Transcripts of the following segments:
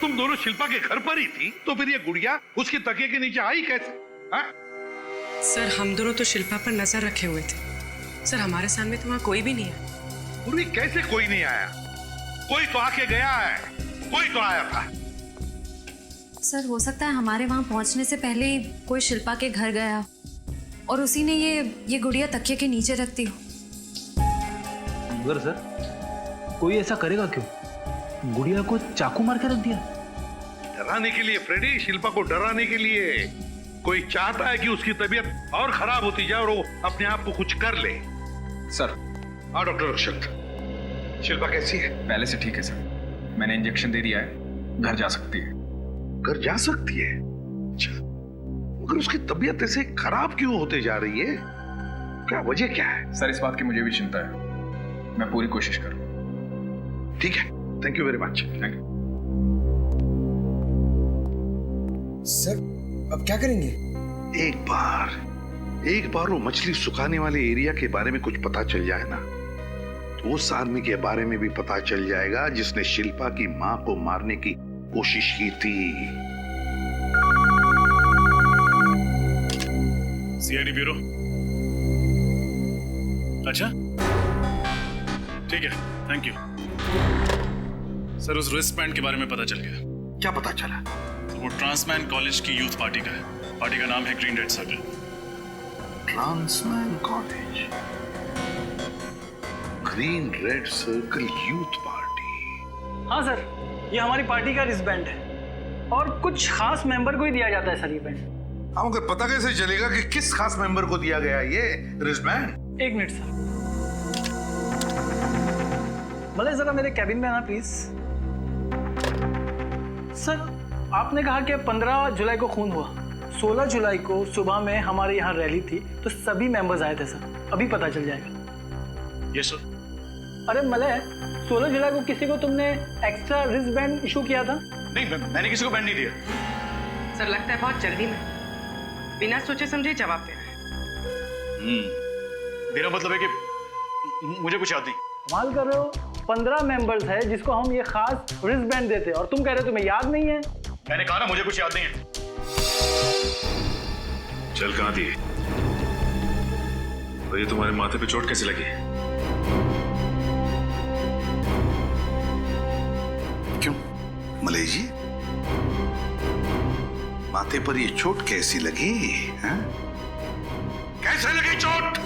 तुम दोनों शिल्पा के घर पर ही थी, तो फिर ये गुड़िया उसके तकिए के नीचे आई कैसे? हा? सर हम दोनों तो शिल्पा पर नजर रखे हुए थे। सर हमारे सामने तो वहाँ कोई भी नहीं आया। पूर्वी कैसे कोई नहीं आया? कोई तो आके गया है, कोई तो आया था। सर हो सकता है हमारे वहाँ पहुँचने से पहले ही कोई शिल्पा के घर गया और उसी ने ये गुड़िया तकिए के नीचे रख दी हो। मगर सर कोई ऐसा करेगा क्यों? गुड़िया को चाकू मार के रख दिया। डराने के लिए फ्रेडी, शिल्पा को डराने के लिए। कोई चाहता है कि उसकी तबीयत और खराब होती जाए और वो अपने आप को कुछ कर ले। सर। हाँ डॉक्टर अक्षत, शिल्पा कैसी है? पहले से ठीक है सर, मैंने इंजेक्शन दे दिया है, घर जा सकती है। घर जा सकती है? अच्छा, मगर उसकी तबीयत ऐसे खराब क्यों होते जा रही है? क्या वजह क्या है? सर इस बात की मुझे भी चिंता है, मैं पूरी कोशिश करूँ। ठीक है, thank you very much. Thank you sir. अब क्या करेंगे? एक बार वो मछली सुखाने वाले एरिया के बारे में कुछ पता चल जाए ना, तो उस आदमी के बारे में भी पता चल जाएगा जिसने शिल्पा की मां को मारने की कोशिश की थी। CID bureau. अच्छा ठीक है, थैंक यू सर। उस रिस्ट बैंड के बारे में पता चल गया। क्या पता चला? वो ट्रांसमैन कॉलेज की यूथ पार्टी का है। पार्टी का नाम है green red circle. Transman college, green red circle youth party. हाँ सर, ये हमारी पार्टी का रिस्टबैंड है और कुछ खास मेंबर को ही दिया जाता है सर ये बैंड। हाँ, मगर पता कैसे चलेगा कि किस खास मेंबर को दिया गया ये रिस्टबैंड? एक मिनट सर। भले जरा मेरे कैबिन में आना प्लीज। सर आपने कहा कि 15 जुलाई को खून हुआ, 16 जुलाई को सुबह में हमारे यहाँ रैली थी तो सभी मेंबर्स आए थे सर। अभी पता चल जाएगा। Yes sir. अरे मलय, 16 जुलाई को किसी को तुमने एक्स्ट्रा रिस्ट बैंड इशू किया था? नहीं, मैंने किसी को बैंड नहीं दिया। सर लगता है बहुत जल्दी में बिना सोचे समझे जवाब दे रहे हैं। मेरा मतलब है कि मुझे कुछ याद नहीं। कमाल कर रहे हो, 15 मेंबर्स है जिसको हम ये खास रिस्ट बैंड देते और तुम कह रहे हो तुम्हें याद नहीं है। मैंने कहा ना मुझे कुछ याद नहीं है। चल कहाँ थी? और ये तुम्हारे माथे पे चोट कैसे लगी? क्यों मलय जी, माथे पर ये चोट कैसी लगी? हाँ? कैसे लगी चोट?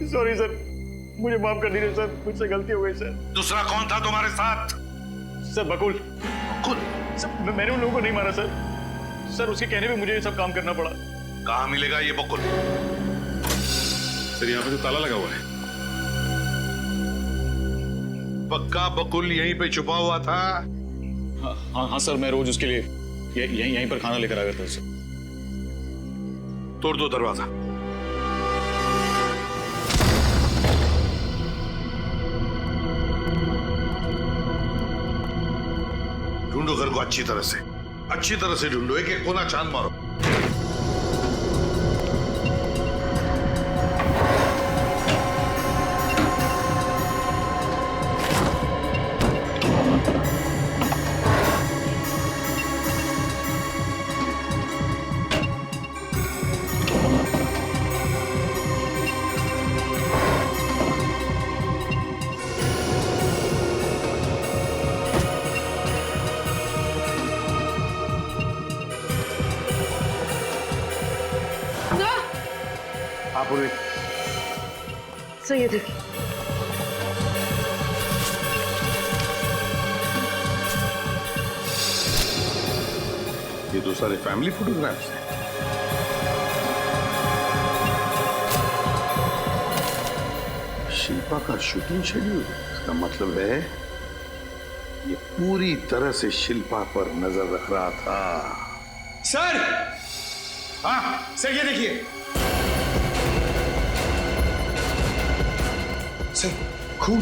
सॉरी सर, मुझे माफ कर दीजिए सर, मुझसे गलती हो गई सर। दूसरा कौन था तुम्हारे साथ? सर बकुल। बकुल? सर मैंने उन लोगों को नहीं मारा सर। सर उसके कहने पे मुझे ये सब काम करना पड़ा। कहाँ मिलेगा ये बकुल? सर यहाँ पे तो ताला लगा हुआ है। पक्का बकुल यहीं पे छुपा हुआ था? हाँ सर, मैं रोज उसके लिए यहीं पर खाना लेकर आ गया था सर। तोड़ दो दरवाजा। ढूंढो घर को अच्छी तरह से ढूंढो, एक एक कोना छान मारो। सर ये देखिए। ये तो सारे फैमिली फोटोग्राफ्स हैं। शिल्पा का शूटिंग शेड्यूल, इसका मतलब है ये पूरी तरह से शिल्पा पर नजर रख रहा था। सर। हाँ सर ये देखिए सर, खून।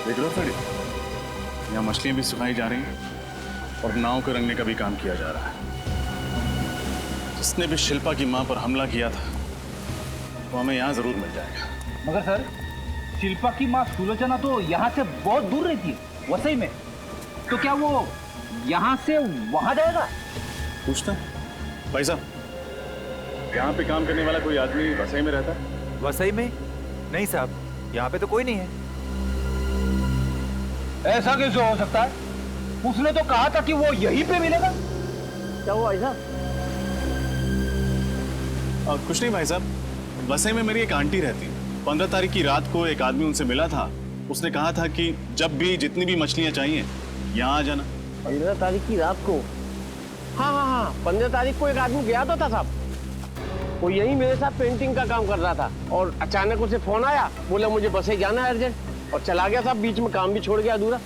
देख लो फ्रेडी, यहाँ मछलियां भी सुखाई जा रही हैं और नाव के रंगने का भी काम किया जा रहा है। जिसने भी शिल्पा की मां पर हमला किया था वो हमें यहाँ जरूर मिल जाएगा। मगर सर, शिल्पा की माँ सुलोचना तो यहाँ से बहुत दूर रहती है, वसई में। तो क्या वो यहाँ से वहां जाएगा? पूछता भाई साहब, यहाँ पे काम करने वाला कोई आदमी वसई में रहता है? वसई में? नहीं साहब, यहाँ पे तो कोई नहीं है। ऐसा कैसे हो सकता है? उसने तो कहा था कि वो यहीं पे मिलेगा। क्या हुआ ऐसा? कुछ नहीं भाई साहब, वसई में मेरी एक आंटी रहती है। 15 तारीख की रात को एक आदमी उनसे मिला था। उसने कहा था कि जब भी जितनी भी मछलियां चाहिए यहाँ आ जाना। 15 तारीख की रात को? हाँ, 15 तारीख को एक आदमी गया तो था साहब। वो यही मेरे साथ पेंटिंग का काम कर रहा था और अचानक उसे फोन आया, बोला मुझे बसे जाना है अर्जेंट, और चला गया साहब। बीच में काम भी छोड़ गया अधूरा।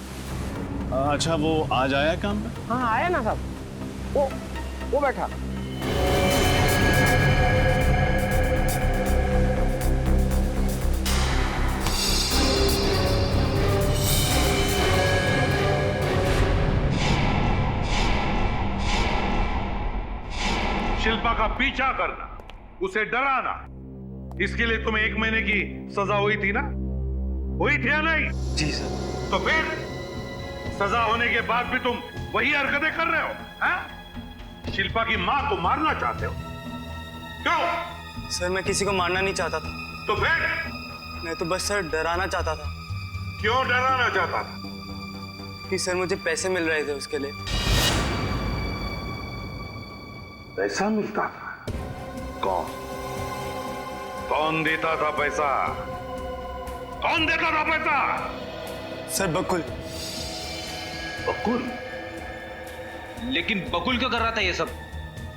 अच्छा, वो आज आया काम पे? हाँ आया ना साहब, वो बैठा। शिल्पा का पीछा करना, उसे डराना, इसके लिए तुम्हें 1 महीने की सजा हुई थी ना? हुई थी या नहीं? जी सर। तो फिर सजा होने के बाद भी तुम वही हरकतें कर रहे हो, हैं? शिल्पा की मां को मारना चाहते हो? क्यों? सर, मैं किसी को मारना नहीं चाहता था। तो फिर? मैं तो बस सर डराना चाहता था। क्यों डराना चाहता था? कि सर मुझे पैसे मिल रहे थे उसके लिए। पैसा मिलता था? कौन देता था पैसा? कौन देता था पैसा? सर बकुल। बकुल? लेकिन बकुल क्यों कर रहा था ये सब?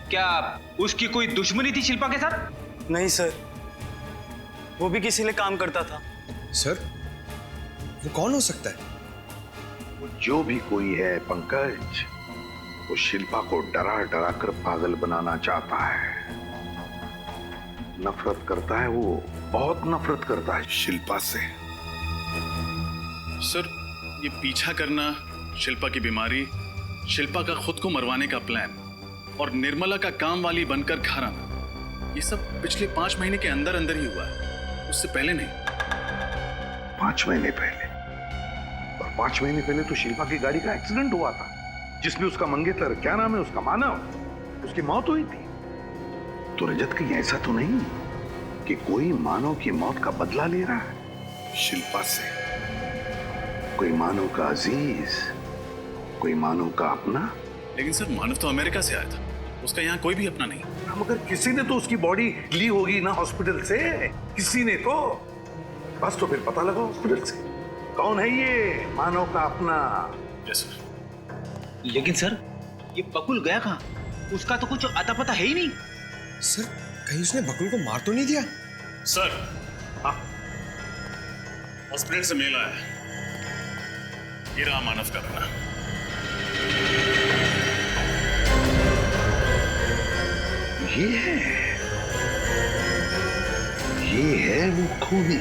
क्या उसकी कोई दुश्मनी थी शिल्पा के साथ? नहीं सर, वो भी किसी लिए काम करता था। सर, वो कौन हो सकता है? वो जो भी कोई है पंकज, वो शिल्पा को डरा डरा कर पागल बनाना चाहता है। नफरत करता है, वो बहुत नफरत करता है शिल्पा से। सर, ये पीछा करना, शिल्पा की बीमारी, शिल्पा का खुद को मरवाने का प्लान और निर्मला का काम वाली बनकर घर आना, ये सब पिछले 5 महीने के अंदर अंदर ही हुआ है, उससे पहले नहीं। 5 महीने पहले? और 5 महीने पहले तो शिल्पा की गाड़ी का एक्सीडेंट हुआ था, जिसमें उसका मंगेतर, क्या नाम है उसका, मानव, उसकी मौत हुई थी। तो रजत, कहीं ऐसा तो नहीं कि कोई मानव की मौत का बदला ले रहा है शिल्पा से? कोई मानव का अजीज, कोई मानव का अपना? लेकिन सर, मानव तो अमेरिका से आया था, उसका यहाँ कोई भी अपना नहीं। मगर किसी ने तो उसकी बॉडी ली होगी ना हॉस्पिटल से, किसी ने तो। बस तो फिर पता लगा हॉस्पिटल से कौन है ये मानव का अपना। Yes sir. लेकिन सर, ये बकुल गया कहाँ? उसका तो कुछ अता पता है ही नहीं। सर, कहीं उसने बकुल को मार तो नहीं दिया? सर, हॉस्पिटल से मेल आया है, ये रहा मानव का बना। ये है वो खूनी।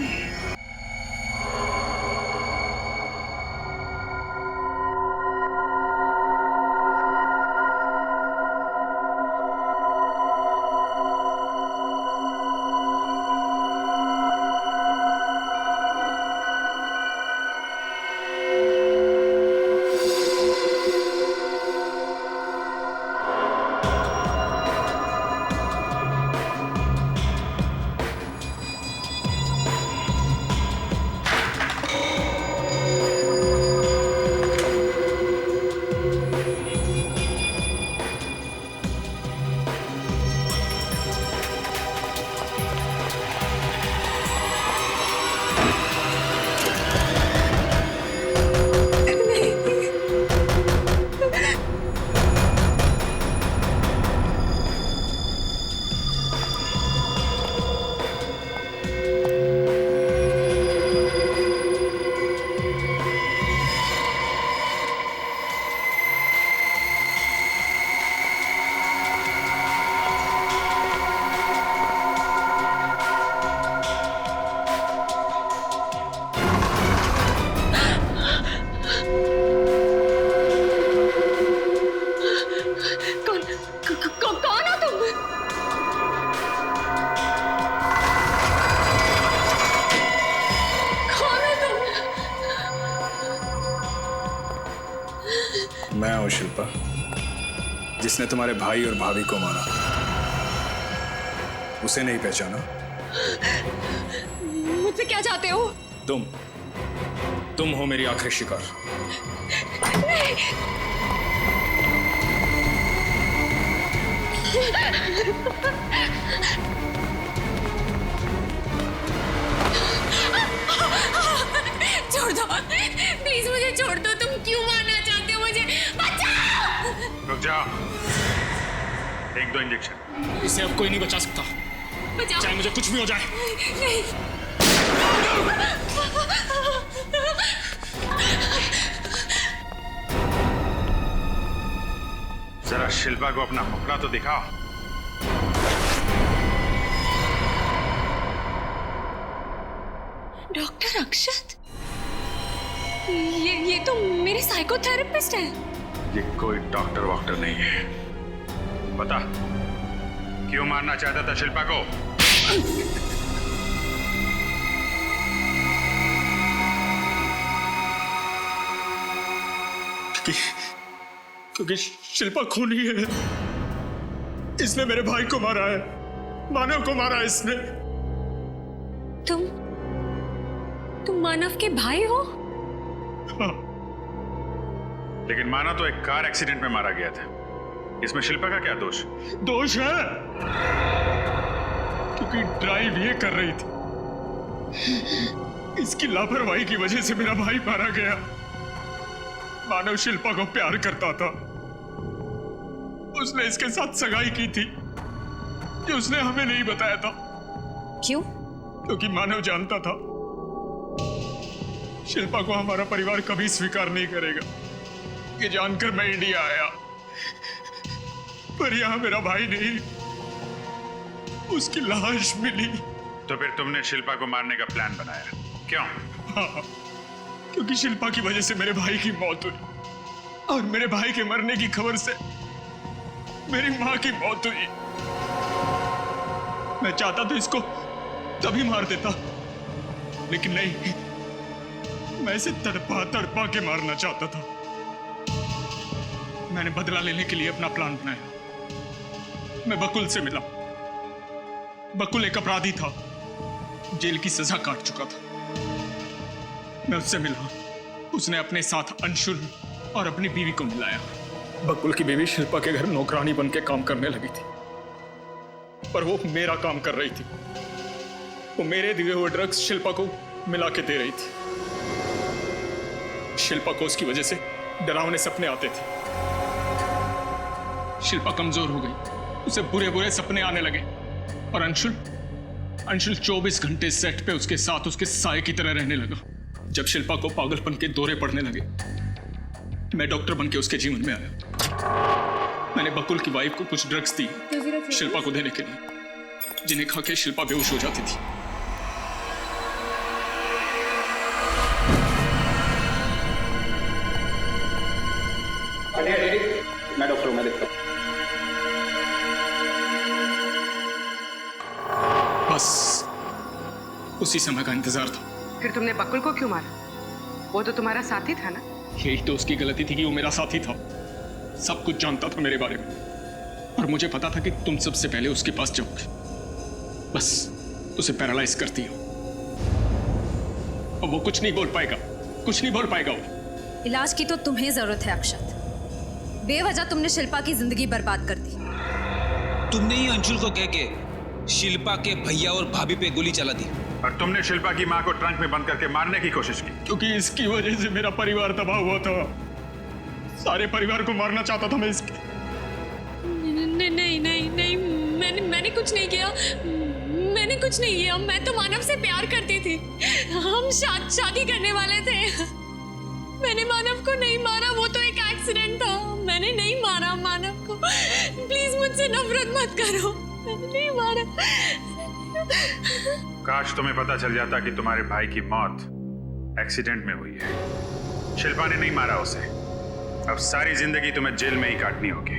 जिसने तुम्हारे भाई और भाभी को मारा, उसे नहीं पहचाना? मुझसे क्या चाहते हो? तुम हो मेरी आखिरी शिकार। छोड़ दो प्लीज, मुझे छोड़ दो। तुम क्यों मारना चाहते हो मुझे? बचाओ! रुक जा, एक दो इंजेक्शन। इसे अब कोई नहीं बचा सकता, बचाओ! चाहे मुझे कुछ भी हो जाए। नहीं। जरा शिल्पा को अपना मुखड़ा तो दिखाओ। डॉक्टर अक्षत, ये तो मेरे साइकोथेरेपिस्ट है। ये कोई डॉक्टर वॉक्टर नहीं है। बता, क्यों मारना चाहता था शिल्पा को? क्योंकि शिल्पा खूनी है। इसने मेरे भाई को मारा है, मानव को मारा है इसने। तुम मानव के भाई हो? हाँ। लेकिन मानव तो एक कार एक्सीडेंट में मारा गया था। इसमें शिल्पा का क्या दोष? दोष है क्योंकि ड्राइव ये कर रही थी। इसकी लापरवाही की वजह से मेरा भाई मारा गया। मानव शिल्पा को प्यार करता था, उसने इसके साथ सगाई की थी, जो उसने हमें नहीं बताया था। क्यों? क्योंकि मानव जानता था शिल्पा को हमारा परिवार कभी स्वीकार नहीं करेगा। ये जानकर मैं इंडिया आया, पर यहां मेरा भाई नहीं, उसकी लाश मिली। तो फिर तुमने शिल्पा को मारने का प्लान बनाया, क्यों? हाँ, क्योंकि शिल्पा की वजह से मेरे भाई की मौत हुई और मेरे भाई के मरने की खबर से मेरी मां की मौत हुई। मैं चाहता तो इसको तभी मार देता, लेकिन नहीं, मैं इसे तड़पा तड़पा के मारना चाहता था। मैंने बदला लेने के लिए अपना प्लान बनाया। मैं बकुल से मिला। बकुल एक अपराधी था, जेल की सजा काट चुका था। मैं उससे मिला, उसने अपने साथ अंशुल और अपनी बीवी को मिलाया। बकुल की बीवी शिल्पा के घर नौकरानी बन के काम करने लगी थी, पर वो मेरा काम कर रही थी। वो मेरे दिए हुए ड्रग्स शिल्पा को मिला के दे रही थी। शिल्पा को उसकी वजह से डरावने सपने आते थे। शिल्पा कमजोर हो गई, उसे बुरे बुरे सपने आने लगे। और अंशुल 24 घंटे सेट पे उसके साथ उसके साए की तरह रहने लगा। जब शिल्पा को पागलपन के दौरे पड़ने लगे, मैं डॉक्टर बन के उसके जीवन में आया। मैंने बकुल की वाइफ को कुछ ड्रग्स दी शिल्पा को देने के लिए, जिन्हें खा के शिल्पा बेहोश हो जाती थी। मैं डॉक्टर हूं, मैं देखता हूं। बस उसी समय का इंतजार था। फिर तुमने बकुल को क्यों मारा? वो तो तुम्हारा साथी था ना? यही तो उसकी गलती थी कि वो मेरा साथी था। सब कुछ जानता था मेरे बारे में, और मुझे पता था कि तुम सबसे पहले उसके पास जाओगे। बस उसे पैरालाइज करती हो, और वो कुछ नहीं बोल पाएगा, कुछ नहीं बोल पाएगा वो। इलाज की तो तुम्हें जरूरत है अक्षत। बेवजह तुमने शिल्पा की जिंदगी बर्बाद कर दी। तुमने ही अंशुल को कह के शिल्पा के भैया और भाभी पे गोली चला दी, और तुमने शिल्पा की मां को ट्रंक में बंद करके मारने की कोशिश की। क्योंकि इसकी वजह से मेरा परिवार तबाह हुआ था। सारे परिवार को मारना चाहता था मैं इसके। नहीं, मैंने कुछ नहीं किया। मैंने कुछ नहीं किया। मैं तो मानव से प्यार करती थी। हम शादी करने वाले थे। मैंने मानव को नहीं मारा, वो तो एक एक्सीडेंट था। मैंने नहीं मारा मानव को। प्लीज मुझसे नफरत मत करो, मैंने नहीं मारा। काश तुम्हें पता चल जाता कि तुम्हारे भाई की मौत एक्सीडेंट में हुई है। शिल्पा ने नहीं मारा उसे। अब सारी जिंदगी तुम्हें जेल में ही काटनी होगी।